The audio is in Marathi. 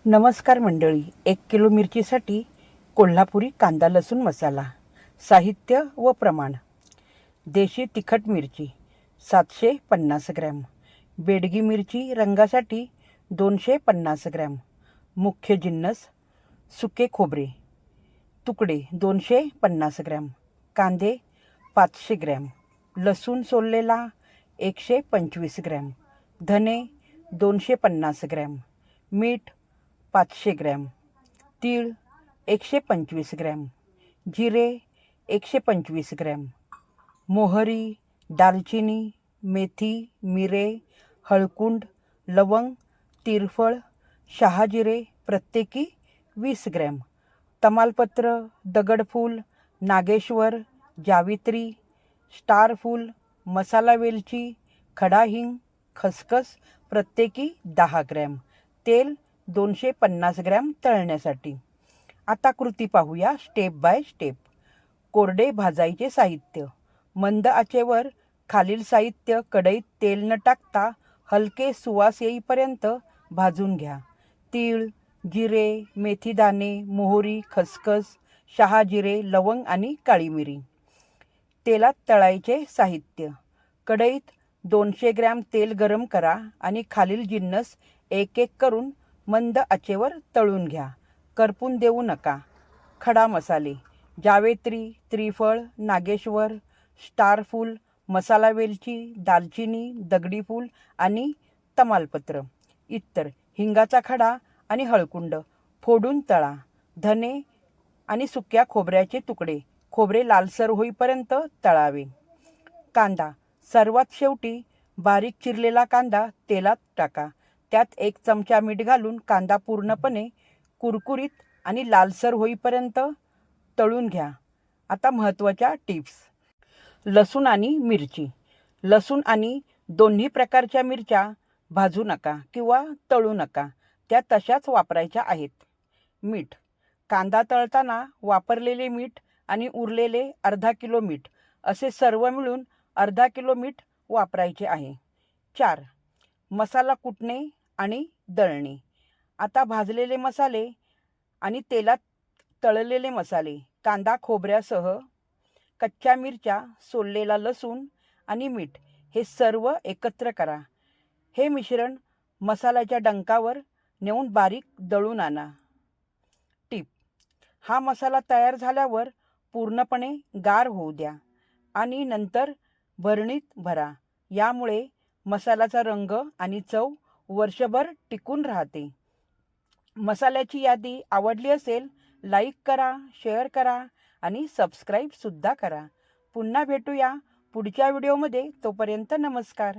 नमस्कार मंडळी, 1 किलो मिरचीसाठी कोल्हापुरी कांदा लसूण मसाला. साहित्य व प्रमाण: देशी तिखट मिरची 750 ग्रॅम, बेडगी मिरची रंगासाठी 250 ग्रॅम, मुख्य जिन्नस सुके खोबरे तुकडे 250 ग्रॅम, कांदे 500 ग्रॅम, लसूण सोललेला 125 ग्रॅम, धने 250 ग्रॅम, मीठ 500 ग्रॅम, तीळ 125 ग्रॅम, जिरे 125 ग्रॅम, मोहरी, दालचिनी, मेथी, मिरे, हळकुंड, लवंग, तिरफळ, शहाजिरे प्रत्येकी 20 ग्रॅम, तमालपत्र, दगडफूल, नागेश्वर, जावित्री, स्टार फूल, मसाला वेलची, खडा हिंग, खसखस प्रत्येकी 10 ग्रॅम, तेल 250 ग्रॅम तळण्यासाठी. आता कृती पाहूया स्टेप बाय स्टेप. कोरडे भाजायचे साहित्य: मंद आचेवर खालील साहित्य कढईत तेल न टाकता हलके सुवास येईपर्यंत भाजून घ्या. तीळ, जिरे, मेथीदाणे, मोहरी, खसखस, शहाजिरे, लवंग आणि काळी मिरी. तेलात तळायचे साहित्य: कढईत 200 ग्रॅम तेल गरम करा आणि खालील जिन्नस एक एक करून मंद आचेवर तळून घ्या. करपून देऊ नका. खडा मसाले: जावेत्री, त्रिफळ, नागेश्वर, स्टार फूल, मसाला वेलची, दालचिनी, दगडी फूल आणि तमालपत्र. इतर: हिंगाचा खडा आणि हळकुंड फोडून तळा. धने आणि सुक्या खोबऱ्याचे तुकडे खोबरे लालसर होईपर्यंत तळावे. कांदा: सर्वात शेवटी बारीक चिरलेला कांदा तेलात टाका. त्यात 1 चमचा मीठ घालून कांदा पूर्णपणे कुरकुरीत आणि लालसर होईपर्यंत तळून घ्या. आता महत्त्वाच्या टिप्स. लसूण आणि मिरची: लसूण आणि दोन्ही प्रकारच्या मिरच्या भाजू नका किंवा तळू नका, त्या तशाच वापरायच्या आहेत. मीठ: कांदा तळताना वापरलेले मीठ आणि उरलेले अर्धा किलो मीठ असे सर्व मिळून अर्धा किलो मीठ वापरायचे आहे. 4. मसाला कुटणे आणि दळणे: आता भाजलेले मसाले आणि तेलात तळलेले मसाले, कांदा खोबऱ्यासह, कच्च्या मिरच्या, सोललेला लसूण आणि मीठ हे सर्व एकत्र करा. हे मिश्रण मसाल्याच्या डंकावर नेऊन बारीक दळून आणा. टीप: हा मसाला तयार झाल्यावर पूर्णपणे गार होऊ द्या आणि नंतर भरणीत भरा. यामुळे मसाल्याचा रंग आणि चव वर्षभर टिकून राहते. मसाल्याची यादी आवडली असेल लाईक करा, शेअर करा आणि सबस्क्राईब सुद्धा करा. पुन्हा भेटूया पुढच्या व्हिडिओमध्ये. तोपर्यंत नमस्कार.